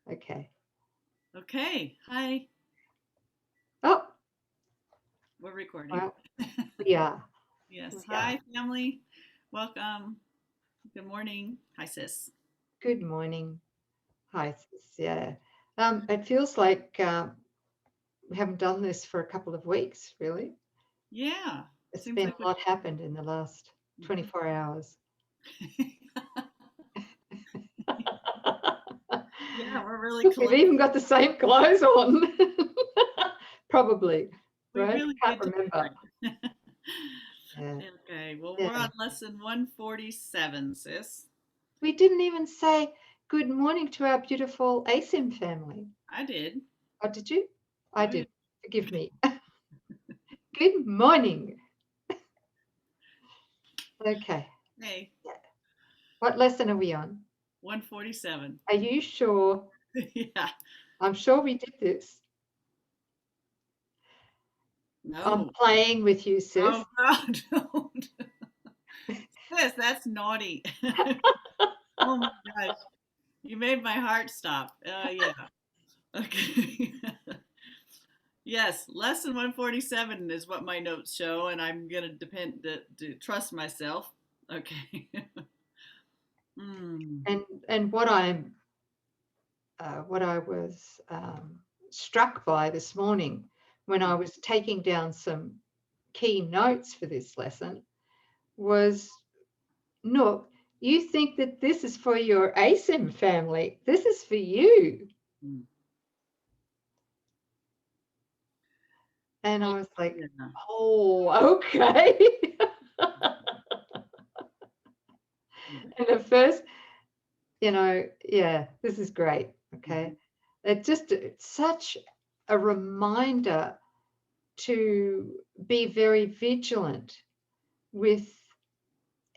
Okay. Okay. Hi. Oh, We're recording. well, we are. Yes. We are. Hi, family. Welcome. Good morning. Hi, sis. Good morning. Hi, sis. Yeah. It feels like we haven't done this for a couple of weeks, really. Yeah. It's Seems been like a lot happened in the last 24 hours. Yeah, we're really Look, we've collecting. even got the same clothes on. Probably, We right? really Can't did remember. time. Yeah. Okay. Well, we're Yeah. on lesson 147, sis. We didn't even say good morning to our beautiful ACIM family. I did. Oh, did you? I Oh, yeah. did. Forgive me. Good morning. Okay. Hey, Yeah. What lesson are we on? 147. Are you sure? Yeah. I'm sure we did this. I'm No. playing with you, sis. Oh, God. Don't. Sis, that's naughty. Oh, my gosh. You made my heart stop. Yeah. Okay. Yes, lesson 147 is what my notes show, and I'm gonna depend to trust myself. Okay. Hmm. And what I was struck by this morning when I was taking down some key notes for this lesson was, Nook, you think that this is for your ASIM family. This is for you. Hmm. And Oh, I was like, yeah. oh, okay. And at first, yeah, this is great. Okay. Mhm. It's such a reminder to be very vigilant with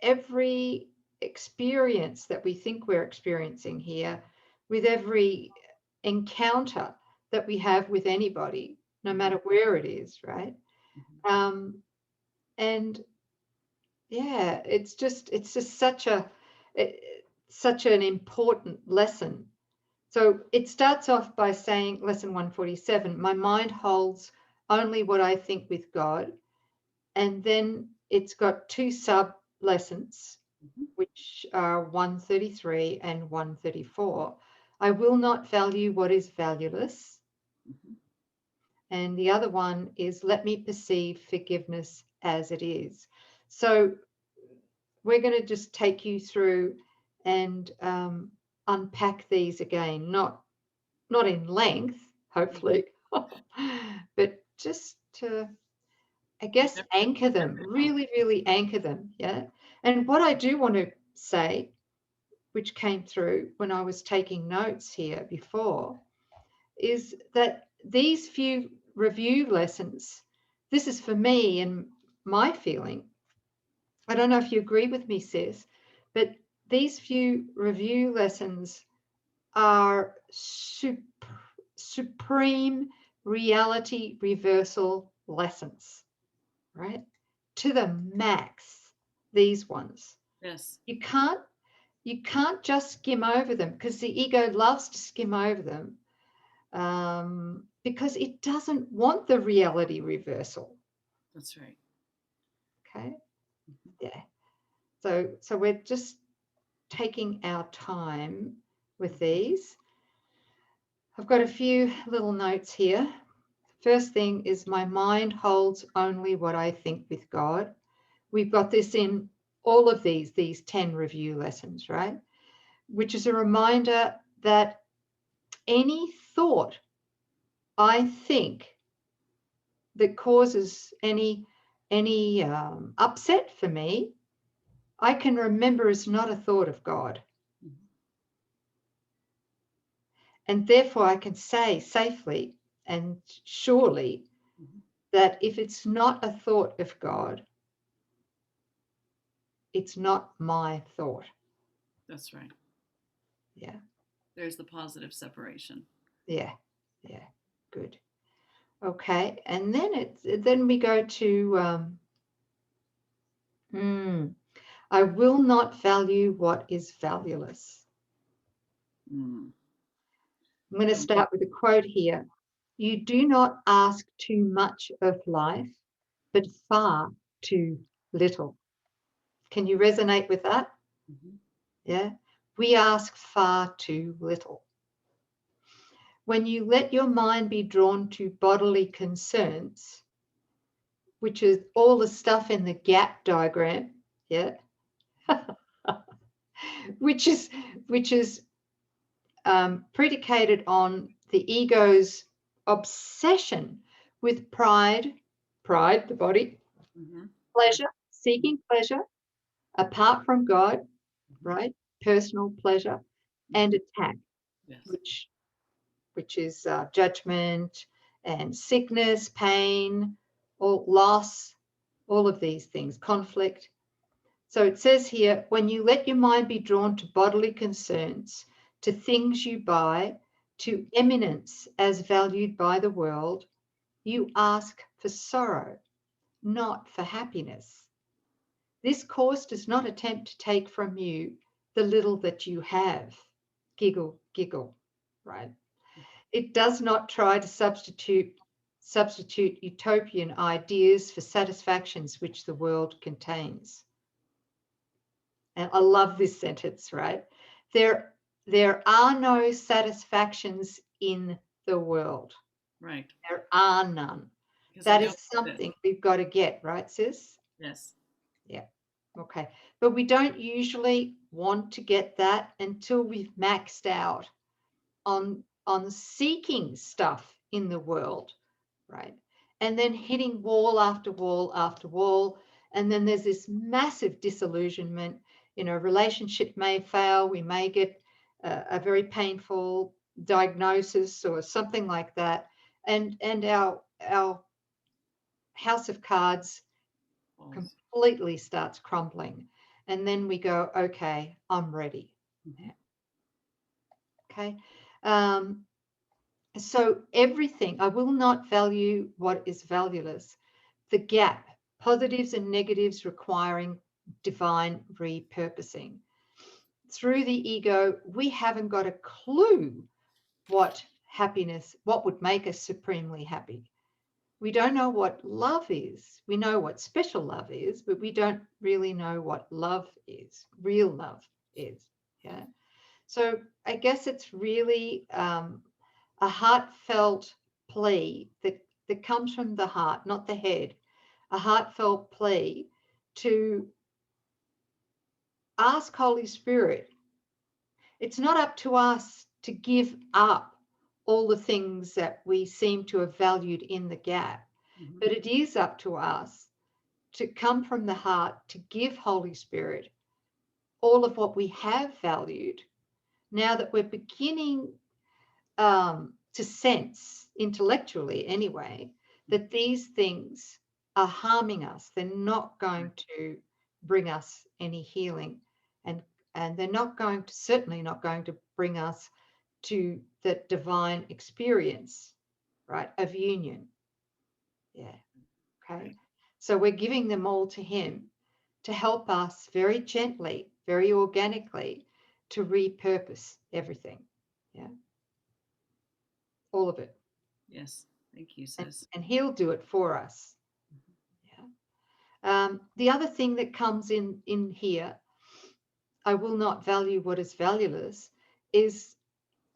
every experience that we think we're experiencing here, with every encounter that we have with anybody, no Mhm. matter where it is, right? Mhm. Um, and yeah, it's just such an important lesson. So it starts off by saying, lesson 147, my mind holds only what I think with God. And then it's got two sub lessons, Mhm. which are 133 and 134. I will not value what is valueless. Mhm. And the other one is let me perceive forgiveness as it is. So we're going to just take you through and unpack these again, not in length, Mhm. hopefully, but just to, I guess, anchor them, Metaphysical. really, really anchor them. Yeah. And what I do want to say, which came through when I was taking notes here before, is that these few review lessons, this is for me and my feeling. I don't know if you agree with me, sis, but these few review lessons are supreme reality reversal lessons, right? To the max, these ones. Yes. You can't just skim over them because the ego loves to skim over them because it doesn't want the reality reversal. That's right. Okay, Mhm. yeah. So we're just taking our time with these. I've got a few little notes here. First thing is my mind holds only what I think with God. We've got this in all of these 10 review lessons, right? Which is a reminder that any thought I think that causes any upset for me, I can remember is not a thought of God. Mhm. And therefore I can say safely and surely Mhm. that if it's not a thought of God, it's not my thought. That's right. Yeah, There's the positive separation. yeah, yeah. Good. Okay, and then we go to hmm, I will not value what is valueless. Mm. I'm going to start with a quote here. You do not ask too much of life, but far too little. Can you resonate with that? Mm-hmm. Yeah. We ask far too little. When you let your mind be drawn to bodily concerns, which is all the stuff in the gap diagram, yeah, which is predicated on the ego's obsession with pride, the body, Mm-hmm. pleasure, seeking pleasure apart from God, Mm-hmm. right? Personal pleasure, and attack, Yes. which is judgment and sickness, pain, or loss, all of these things, conflict. So it says here, when you let your mind be drawn to bodily concerns, to things you buy, to eminence as valued by the world, you ask for sorrow, not for happiness. This course does not attempt to take from you the little that you have. Giggle, giggle, right? It does not try to substitute utopian ideas for satisfactions which the world contains. And I love this sentence, right? There are no satisfactions in the world. Right. There are none. Because That they is don't something exist. we've got to get, right, sis? Yes. Yeah. Okay. But we don't usually want to get that until we've maxed out on seeking stuff in the world, right? And then hitting wall after wall after wall. And then there's this massive disillusionment. You know, relationship may fail. We may get a very painful diagnosis or something like that. And our house of cards False. completely starts crumbling. And then we go, okay, I'm ready. Mm-hmm. Okay. So everything, I will not value what is valueless. The gap, positives and negatives requiring divine repurposing. Through the ego, we haven't got a clue what happiness, what would make us supremely happy. We don't know what love is. We know what special love is, but we don't really know what love is, real love is. Yeah. So I guess it's really a heartfelt plea that comes from the heart, not the head, a heartfelt plea to ask Holy Spirit. It's not up to us to give up all the things that we seem to have valued in the gap, Mm-hmm. but it is up to us to come from the heart to give Holy Spirit all of what we have valued now that we're beginning to sense intellectually anyway that these things are harming us. They're not going to bring us any healing, and they're not going to, certainly not going to bring us to the divine experience, right, of union. Yeah. Okay. Right. So we're giving them all to him to help us very gently, very organically, to repurpose everything. Yeah. All of it. Yes. Thank you, sis. And he'll do it for us. Mm-hmm. Yeah. The other thing that comes in here, I will not value what is valueless, is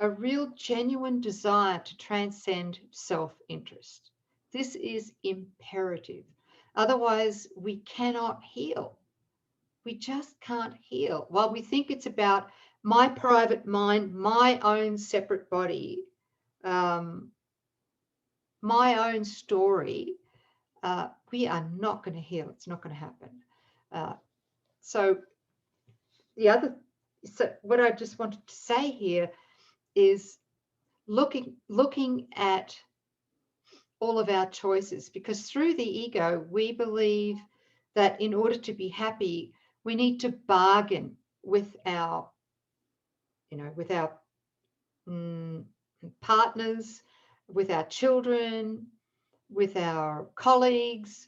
a real genuine desire to transcend self-interest. This is imperative. Otherwise, we cannot heal. We just can't heal. While we think it's about my private mind, my own separate body, my own story, we are not going to heal. It's not going to happen. So what I just wanted to say here is looking at all of our choices, because through the ego, we believe that in order to be happy, we need to bargain with our, with our partners, with our children, with our colleagues.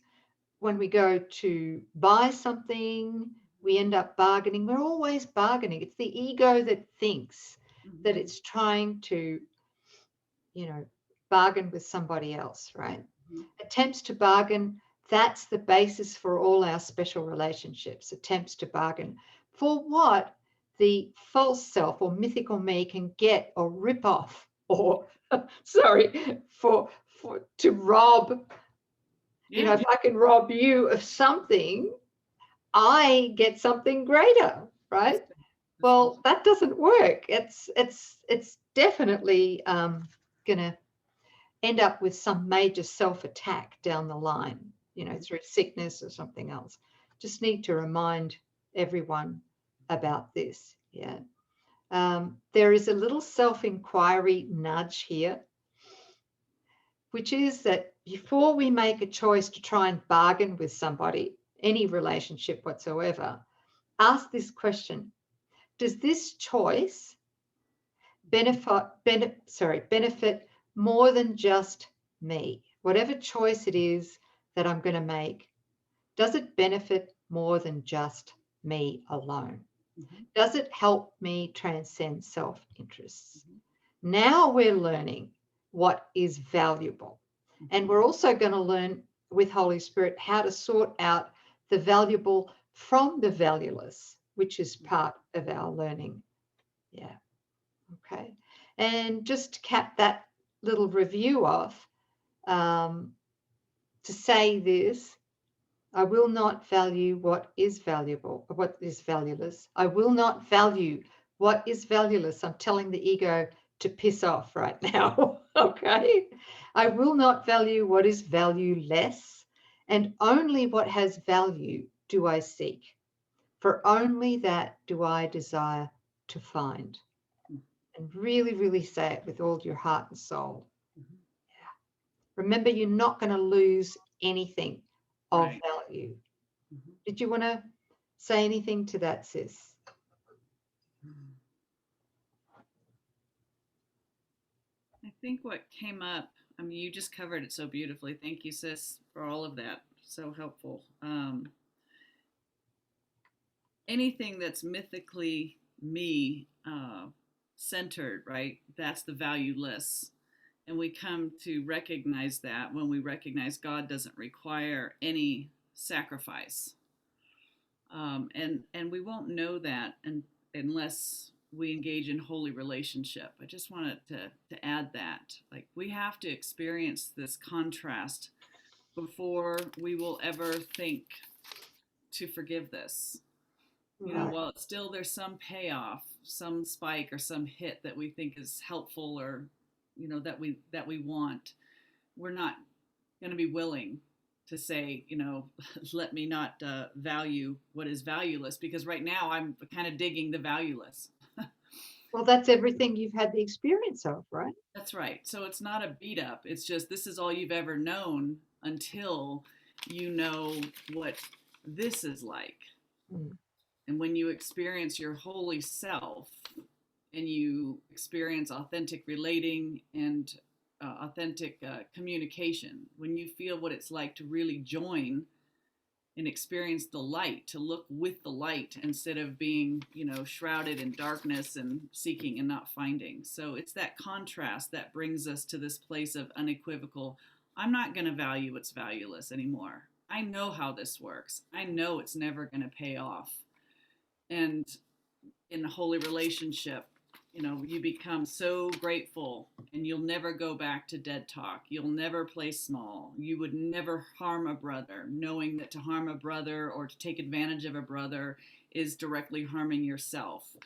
When we go to buy something, we end up bargaining. We're always bargaining. It's the ego that thinks that Mm-hmm. it's trying to bargain with somebody else, right? Mhm. Attempts to bargain, that's the basis for all our special relationships, attempts to bargain for what the false self or mythical me can get or rip off or, sorry, to rob. Yeah. If I can rob you of something, I get something greater, right? That's right. Well, that doesn't work. It's definitely going to end up with some major self-attack down the line, through sickness or something else. Just need to remind everyone about this. Yeah. There is a little self-inquiry nudge here, which is that before we make a choice to try and bargain with somebody, any relationship whatsoever, ask this question: does this choice benefit more than just me? Whatever choice it is that I'm going to make, does it benefit more than just me alone? Mhm. Does it help me transcend self-interests? Mhm. Now we're learning what is valuable. And we're also going to learn with Holy Spirit how to sort out the valuable from the valueless, which is part of our learning. Yeah. Okay. And just to cap that little review off, to say this: I will not value what is valuable, or what is valueless. I will not value what is valueless. I'm telling the ego to piss off right now. Okay. I will not value what is valueless, and only what has value do I seek. For only that do I desire to find. And really, really say it with all your heart and soul. Mhm. Remember, you're not going to lose anything of Right. value. Mhm. Did you want to say anything to that, sis? I think what came up, I mean, you just covered it so beautifully. Thank you, sis, for all of that. So helpful. Anything that's mythically me centered, right? That's the valueless. And we come to recognize that when we recognize God doesn't require any sacrifice. And we won't know that unless we engage in holy relationship. I just wanted to add that. Like, we have to experience this contrast before we will ever think to forgive this. Right. While it's still there's some payoff, some spike or some hit that we think is helpful, or that we want, we're not going to be willing to say, let me not value what is valueless, because right now I'm kind of digging the valueless. Well, that's everything you've had the experience of, right? That's right. So it's not a beat up. It's just this is all you've ever known until you know what this is like. Mm. And when you experience your holy self and you experience authentic relating and authentic communication, when you feel what it's like to really join and experience the light, to look with the light instead of being, shrouded in darkness and seeking and not finding. So it's that contrast that brings us to this place of unequivocal, I'm not going to value what's valueless anymore. I know how this works. I know it's never going to pay off. And in a holy relationship, you become so grateful, and you'll never go back to dead talk. You'll never play small. You would never harm a brother, knowing that to harm a brother or to take advantage of a brother is directly harming yourself.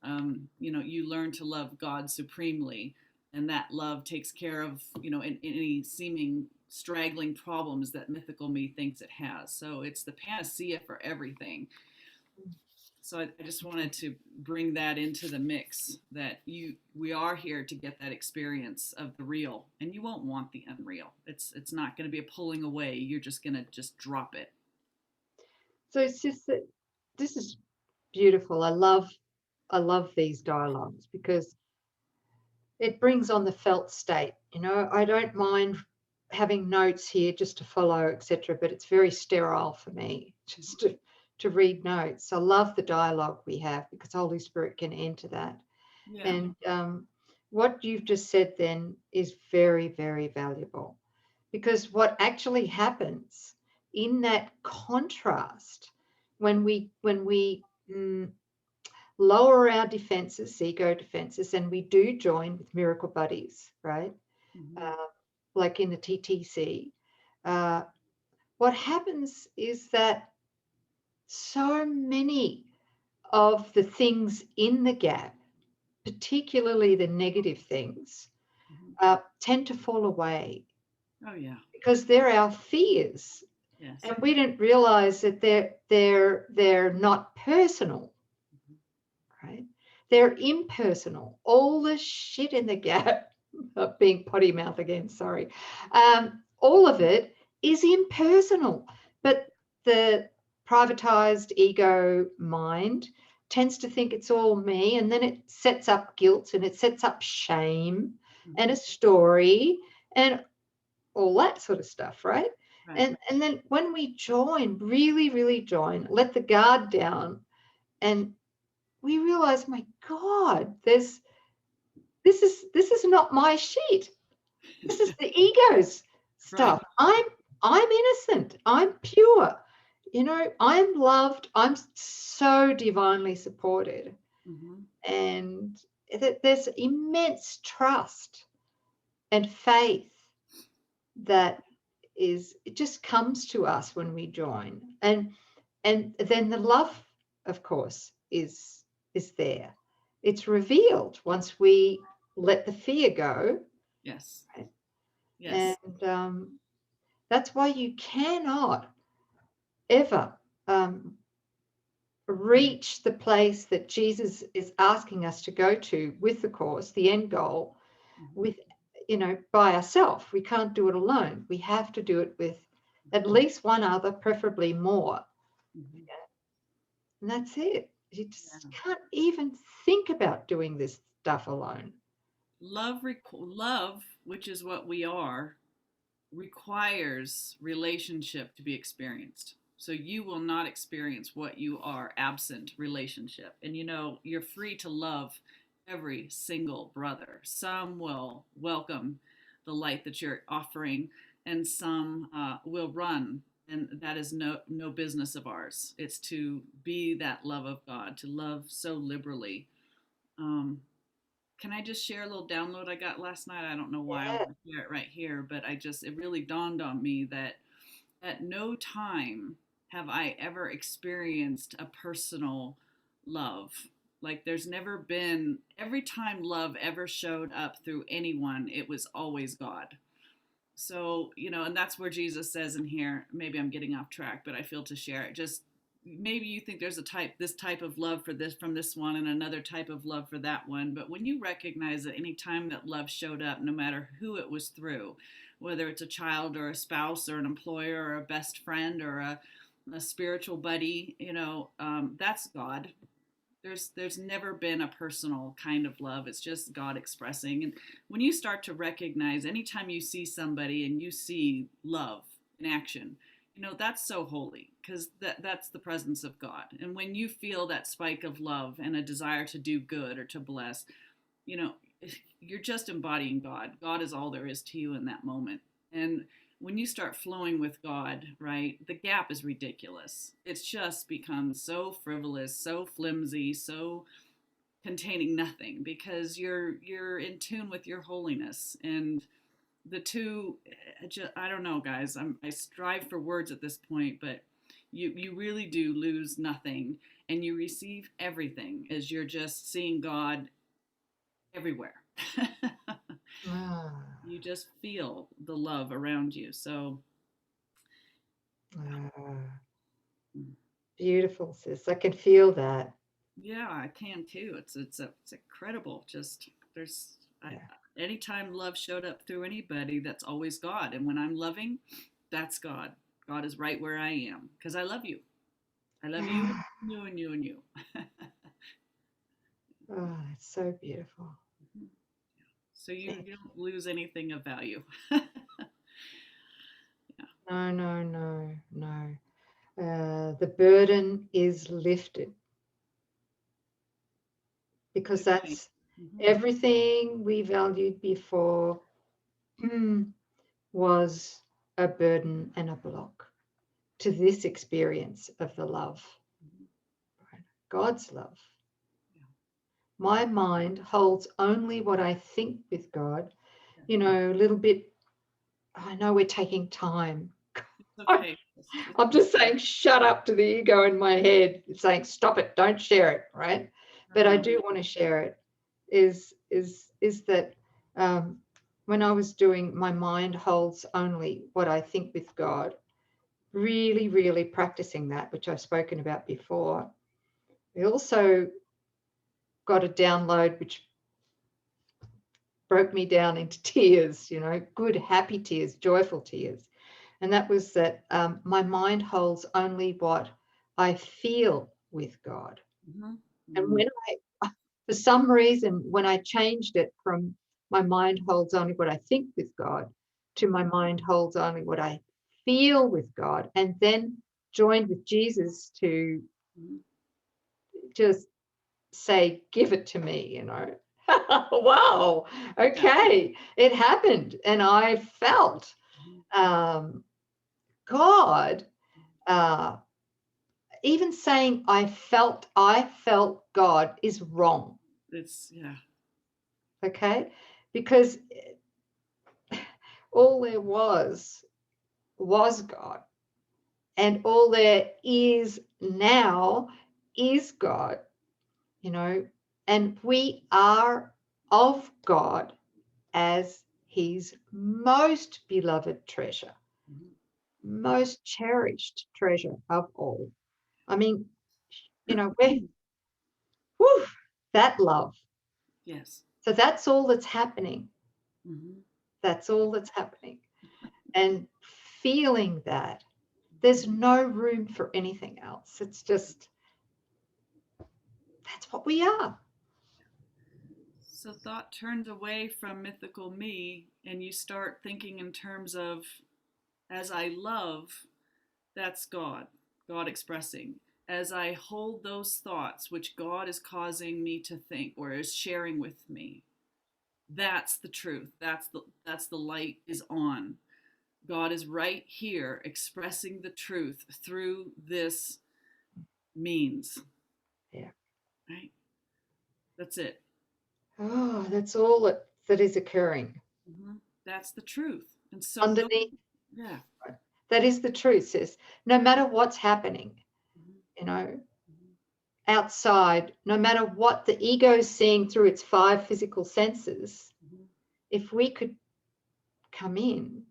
You learn to love God supremely, and that love takes care of, any seeming straggling problems that mythical me thinks it has. So it's the panacea for everything. So I just wanted to bring that into the mix, that we are here to get that experience of the real, and you won't want the unreal. It's not going to be a pulling away. You're just going to just drop it. So it's just that this is beautiful. I love these dialogues because it brings on the felt state. I don't mind having notes here just to follow, etc., but it's very sterile for me just to read notes. I love the dialogue we have because Holy Spirit can enter that. Yeah. And what you've just said then is very, very valuable, because what actually happens in that contrast when we lower our defenses, ego defenses, and we do join with miracle buddies, right? Mm-hmm. Like in the TTC, what happens is that so many of the things in the gap, particularly the negative things, Mm-hmm. tend to fall away Oh yeah. because they're our fears, Yes. and we didn't realize that they're not personal, right? They're impersonal. All the shit in the gap, being potty mouth again, sorry. All of it is impersonal, but the privatized ego mind tends to think it's all me, and then it sets up guilt and it sets up shame and a story and all that sort of stuff, right? Right. And then when we join, really, really join, let the guard down, and we realize, my God, this is not my shit. This is the ego's Right. stuff. I'm innocent. I'm pure. You know, I'm loved. I'm so divinely supported. Mm-hmm. And there's immense trust and faith that it just comes to us when we join. And then the love, of course, is there. It's revealed once we let the fear go. Yes. Right? Yes. And that's why you cannot ever reach the place that Jesus is asking us to go to with the course, the end goal, Mm-hmm. with, by ourselves. We can't do it alone. We have to do it with at least one other, preferably more. Mm-hmm. And that's it. You just Yeah. can't even think about doing this stuff alone. Love, which is what we are, requires relationship to be experienced. So you will not experience what you are absent relationship. And you're free to love every single brother. Some will welcome the light that you're offering, and some will run. And that is no business of ours. It's to be that love of God, to love so liberally. Um, can I just share a little download I got last night? I don't know why I Yeah. want to share it right here, but it really dawned on me that at no time have I ever experienced a personal love. Like there's never been, every time love ever showed up through anyone, it was always God. So, and that's where Jesus says in here, maybe I'm getting off track, but I feel to share it. Just maybe you think there's this type of love for this from this one and another type of love for that one. But when you recognize that any time that love showed up, no matter who it was through, whether it's a child or a spouse or an employer or a best friend or a spiritual buddy, that's God. There's never been a personal kind of love. It's just God expressing. And when you start to recognize, anytime you see somebody and you see love in action, that's so holy, because that's the presence of God. And when you feel that spike of love and a desire to do good or to bless, you know you're just embodying God. God is all there is to you in that moment. And when you start flowing with God, right, the gap is ridiculous. It's just become so frivolous, so flimsy, so containing nothing, because you're in tune with your holiness. And the two, I don't know, guys. I strive for words at this point, but you really do lose nothing, and you receive everything as you're just seeing God everywhere. Ah, You just feel the love around you. So ah, beautiful, sis. I can feel that. yeah, I can too. It's incredible. Just Yeah. anytime love showed up through anybody, that's always God. And when I'm loving, that's God. God is right where I am because I love you. I love you, Ah, you, and you, and you. oh, it's so beautiful. So you Thank you don't lose anything of value. Yeah. No, no, no, no. The burden is lifted, because Good point. Everything we valued before was a burden and a block to this experience of the love, God's love. My mind holds only what I think with God. You know, a little bit, I know we're taking time. It's okay. I'm just saying, shut up to the ego in my head, saying, stop it, don't share it, right? But I do want to share it. Is that when I was doing my mind holds only what I think with God, really, really practicing that, which I've spoken about before. We also got a download which broke me down into tears, you know, good, happy tears, joyful tears. And that was that my mind holds only what I feel with God. And when for some reason, when I changed it from my mind holds only what I think with God to my mind holds only what I feel with God, and then joined with Jesus to just say, give it to me, you know. Wow, okay, it happened. And I felt God, even saying I felt God is wrong. It's, Okay, because all there was God, and all there is now is God, you know, and we are of God as his most beloved treasure, most cherished treasure of all. I mean, you know, that love. Yes. So that's all that's happening. That's all that's happening. And feeling that, there's no room for anything else. It's just, that's what we are. So thought turns away from mythical me, and you start thinking in terms of, as I love, that's God expressing. As I hold those thoughts, which God is causing me to think or is sharing with me, that's the truth. That's the light is on. God is right here expressing the truth through this means. Yeah. Right? That's it. Oh, that's all that is occurring. That's the truth. And so Underneath, that is the truth, sis. No matter what's happening, you know, outside, no matter what the ego is seeing through its 5 physical senses, if we could come in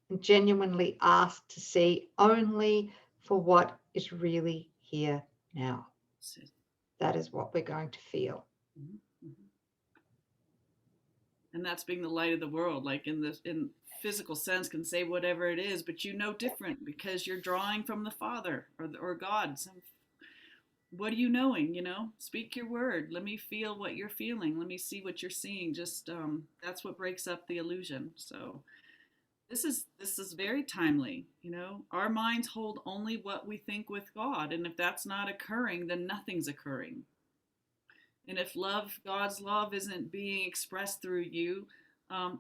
and genuinely ask to see only for what is really here now, that is what we're going to feel. And that's being the light of the world, like in physical sense can say whatever it is, but you know different because you're drawing from the Father or God. What are you knowing? You know, speak your word. Let me feel what you're feeling. Let me see what you're seeing. Just that's what breaks up the illusion. So this is very timely. You know, our minds hold only what we think with God, and if that's not occurring, then nothing's occurring. And if God's love isn't being expressed through you,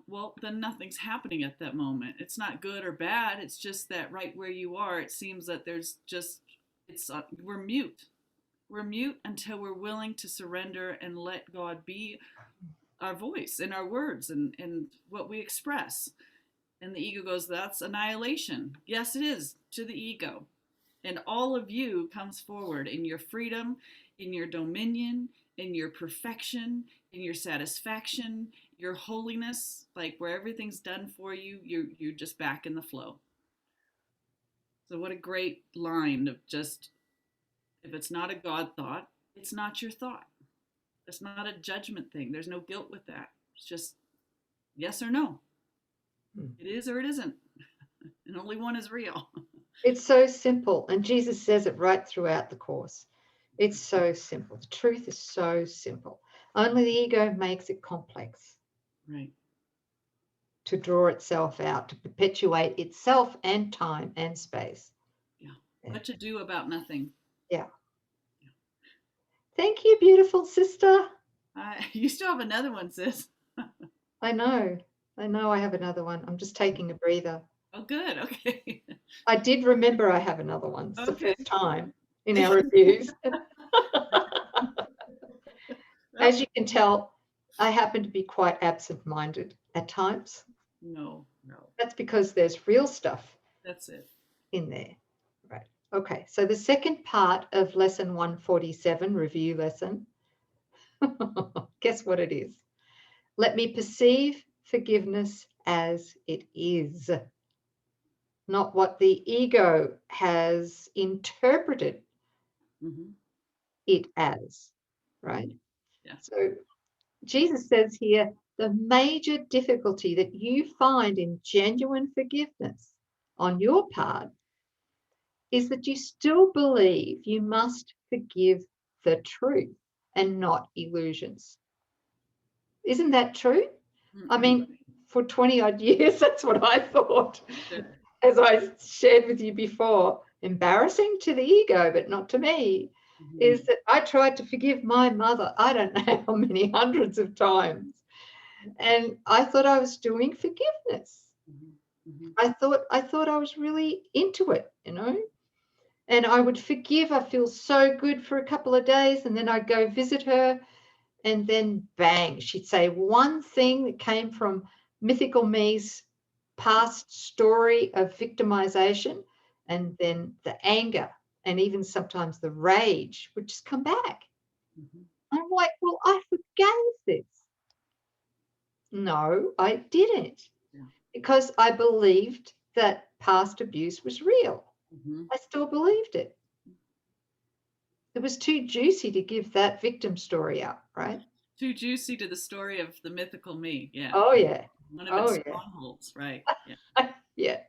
well, then nothing's happening at that moment. It's not good or bad. It's just that right where you are, it seems that there's just, we're mute. We're mute until we're willing to surrender and let God be our voice and our words and what we express. And the ego goes, that's annihilation. Yes, it is to the ego. And all of you comes forward in your freedom, in your dominion, in your perfection, in your satisfaction, your holiness, like where everything's done for you, you're just back in the flow. So what a great line of just, if it's not a God thought, it's not your thought. It's not a judgment thing. There's no guilt with that. It's just yes or no. It is or it isn't. And only one is real. It's so simple. And Jesus says it right throughout the course. It's so simple. The truth is so simple. Only the ego makes it complex. Right. To draw itself out, to perpetuate itself and time and space. Yeah. What to do about nothing. Yeah. Thank you, beautiful sister. You still have another one, sis. I know I have another one. I'm just taking a breather. Oh, good. Okay. I did remember I have another one. It's the Okay. first time in our reviews. As you can tell, I happen to be quite absent-minded at times. No. That's because there's real stuff That's it. in there. Right. Okay. So the second part of lesson 147, review lesson, guess what it is? Let me perceive forgiveness as it is, not what the ego has interpreted it as, right? Yeah. So Jesus says here, the major difficulty that you find in genuine forgiveness on your part is that you still believe you must forgive the truth and not illusions. Isn't that true? I mean, for 20 odd years, that's what I thought. As I shared with you before, embarrassing to the ego, but not to me, is that I tried to forgive my mother, I don't know how many hundreds of times. And I thought I was doing forgiveness. I thought I was really into it, you know. And I would forgive. I feel so good for a couple of days, and then I'd go visit her, and then bang, she'd say one thing that came from mythical me's past story of victimization, and then the anger and even sometimes the rage would just come back. I'm like, well, I forgave this. No, I didn't, because I believed that past abuse was real. I still believed it. It was too juicy to give that victim story up, right? Too juicy to the story of the mythical me. Yeah. Oh, yeah. One of its strongholds, right? Yeah. Yeah.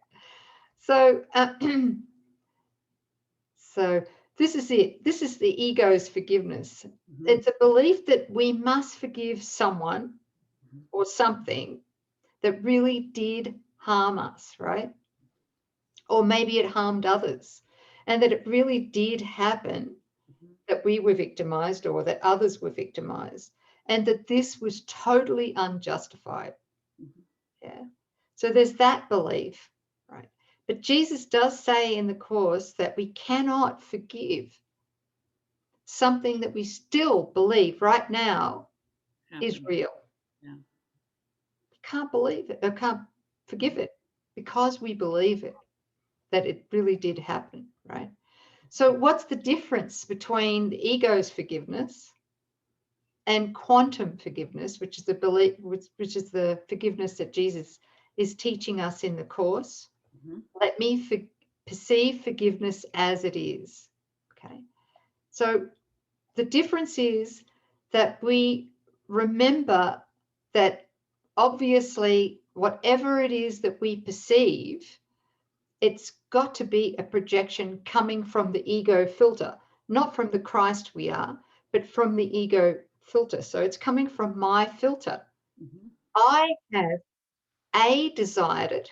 So, so this is it. This is the ego's forgiveness. It's a belief that we must forgive someone or something that really did harm us, right? Or maybe it harmed others, and that it really did happen, that we were victimized or that others were victimized, and that this was totally unjustified. Yeah. So there's that belief, right? But Jesus does say in the Course that we cannot forgive something that we still believe right now is real. Yeah. We can't believe it, or can't forgive it, because we believe it, that it really did happen, right? So what's the difference between the ego's forgiveness and quantum forgiveness, which is the belief, which is the forgiveness that Jesus is teaching us in the Course? Let me perceive forgiveness as it is. Okay. So the difference is that we remember that obviously whatever it is that we perceive, it's got to be a projection coming from the ego filter, not from the Christ we are, but from the ego filter. So it's coming from my filter. I have desired it.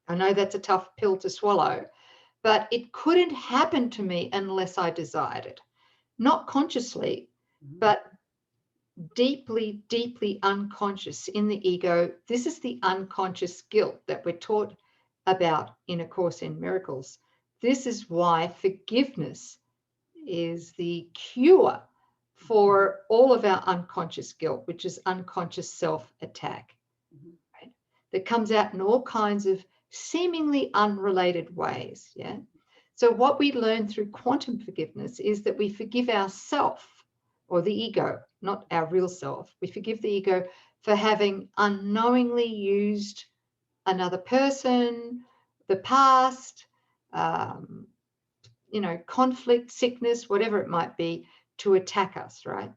I know that's a tough pill to swallow, but it couldn't happen to me unless I desired it. Not consciously, but deeply, deeply unconscious in the ego. This is the unconscious guilt that we're taught about in A Course in Miracles. This is why forgiveness is the cure for all of our unconscious guilt, which is unconscious self-attack, right? That comes out in all kinds of seemingly unrelated ways. Yeah. So what we learn through quantum forgiveness is that we forgive ourselves, or the ego, not our real self. We forgive the ego for having unknowingly used another person, the past, conflict, sickness, whatever it might be, to attack us, right?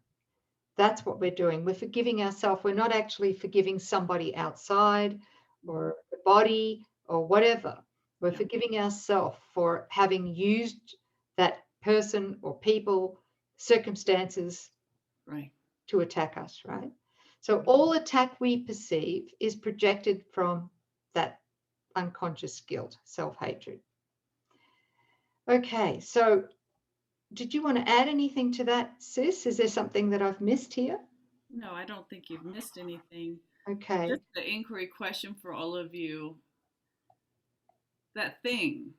That's what we're doing. We're forgiving ourselves. We're not actually forgiving somebody outside or the body or whatever. We're forgiving ourselves for having used that person or people, circumstances, right, to attack us, right? So all attack we perceive is projected from that unconscious guilt, self-hatred. Okay, so did you want to add anything to that, sis? Is there something that I've missed here? No, I don't think you've missed anything. Okay. Just the inquiry question for all of you. That thing,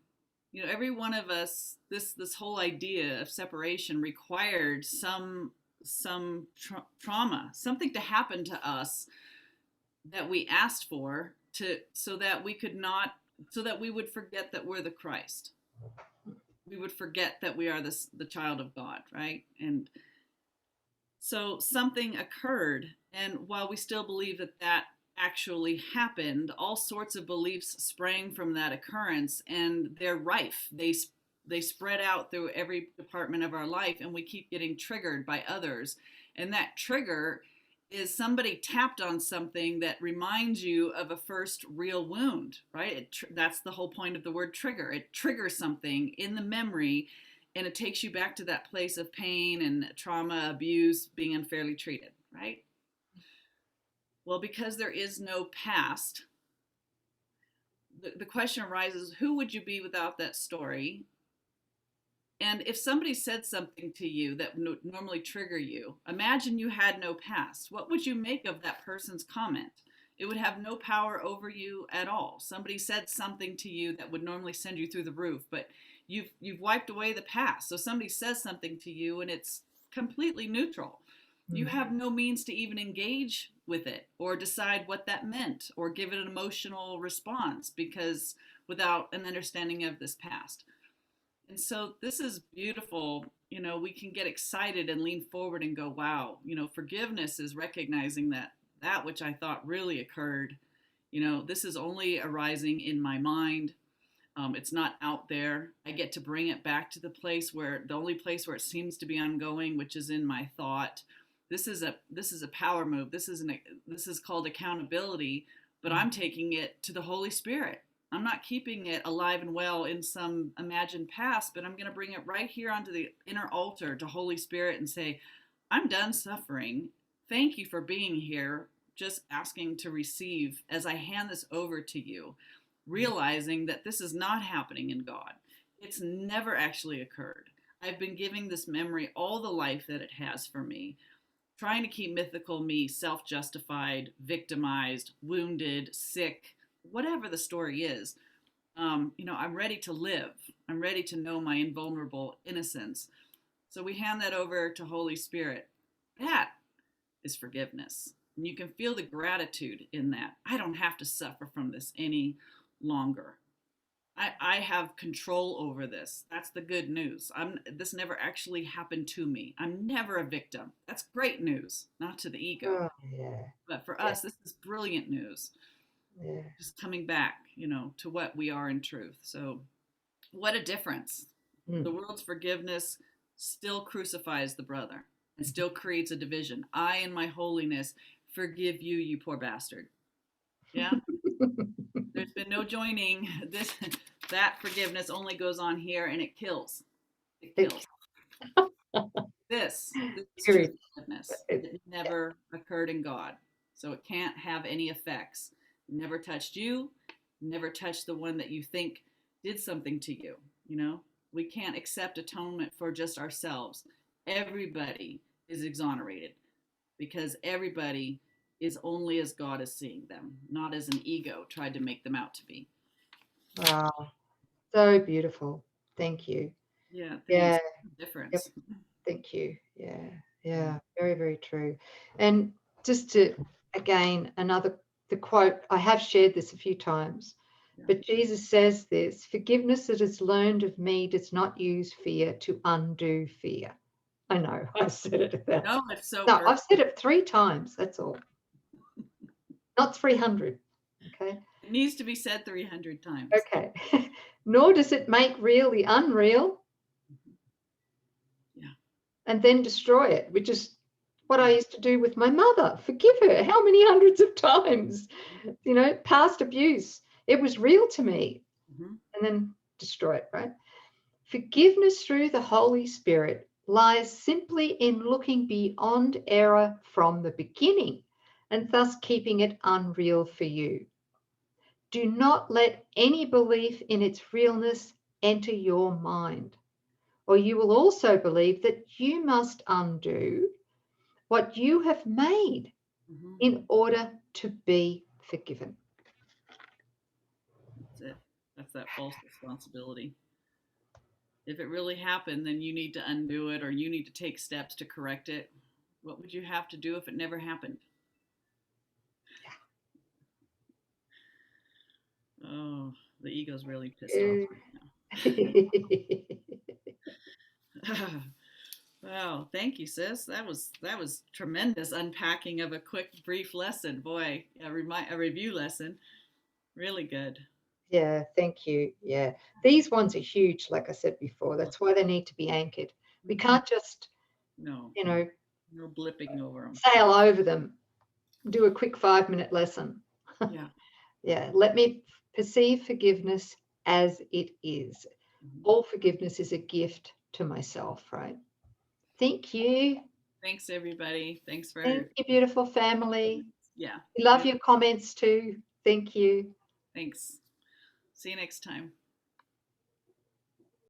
every one of us, this whole idea of separation required some trauma, something to happen to us that we asked for, so that we would forget that we're the Christ. We would forget that we are the child of God, right? And so something occurred, and while we still believe that actually happened, all sorts of beliefs sprang from that occurrence, and they're rife. They spread out through every department of our life, and we keep getting triggered by others. And that trigger is somebody tapped on something that reminds you of a first real wound, right? That's the whole point of the word trigger. It triggers something in the memory, and it takes you back to that place of pain and trauma, abuse, being unfairly treated, right? Well, because there is no past, the question arises, who would you be without that story? And if somebody said something to you that would normally trigger you, imagine you had no past. What would you make of that person's comment? It would have no power over you at all. Somebody said something to you that would normally send you through the roof, but you've wiped away the past. So somebody says something to you and it's completely neutral. You have no means to even engage with it or decide what that meant or give it an emotional response, because without an understanding of this past. And so this is beautiful. We can get excited and lean forward and go, wow, forgiveness is recognizing that which I thought really occurred, this is only arising in my mind. It's not out there. I get to bring it back to the only place where it seems to be ongoing, which is in my thought. This is a power move. This is called accountability, but I'm taking it to the Holy Spirit. I'm not keeping it alive and well in some imagined past, but I'm going to bring it right here onto the inner altar to Holy Spirit and say, I'm done suffering. Thank you for being here. Just asking to receive as I hand this over to you, realizing that this is not happening in God. It's never actually occurred. I've been giving this memory all the life that it has for me, trying to keep mythical me self-justified, victimized, wounded, sick, whatever the story is. I'm ready to live. I'm ready to know my invulnerable innocence. So we hand that over to Holy Spirit. That is forgiveness. And you can feel the gratitude in that. I don't have to suffer from this any longer. I have control over this. That's the good news. This never actually happened to me. I'm never a victim. That's great news, not to the ego. Oh, yeah. But for us, this is brilliant news. Yeah. Just coming back, to what we are in truth. So what a difference. The world's forgiveness still crucifies the brother and still creates a division. I, in my holiness, forgive you, you poor bastard. Yeah. There's been no joining. That forgiveness only goes on here, and it kills. It kills. This is true forgiveness. It never occurred in God, so it can't have any effects. It never touched you. Never touched the one that you think did something to you. We can't accept atonement for just ourselves. Everybody is exonerated because everybody is only as God is seeing them, not as an ego tried to make them out to be. Wow. So beautiful. Thank you. Yeah. Yeah. Difference. Yep. Thank you. Yeah. Yeah. Very, very true. And just to, again, the quote, I have shared this a few times, but Jesus says this: forgiveness that is learned of me does not use fear to undo fear. I know I said it. No, it's so no, perfect. I've said it 3 times. That's all. Not 300. Okay. It needs to be said 300 times. Okay. Nor does it make real the unreal. Yeah. And then destroy it, which is what I used to do with my mother. Forgive her. How many hundreds of times? Past abuse. It was real to me. And then destroy it, right? Forgiveness through the Holy Spirit lies simply in looking beyond error from the beginning and thus keeping it unreal for you. Do not let any belief in its realness enter your mind. or you will also believe that you must undo what you have made in order to be forgiven. That's it. That's that false responsibility. If it really happened, then you need to undo it, or you need to take steps to correct it. What would you have to do if it never happened? Oh, the ego's really pissed off right now. Wow, thank you, sis. That was tremendous unpacking of a quick, brief lesson. Boy, a review lesson. Really good. Yeah, thank you. Yeah, these ones are huge, like I said before. That's why they need to be anchored. We can't just, no blipping over them. Sail over them. Do a quick 5-minute lesson. Yeah. Yeah, let me perceive forgiveness as it is. All forgiveness is a gift to myself, right? Thank you. Thanks, everybody. Thanks for. Thank you, beautiful family. Yeah. We love your comments too. Thank you. Thanks. See you next time.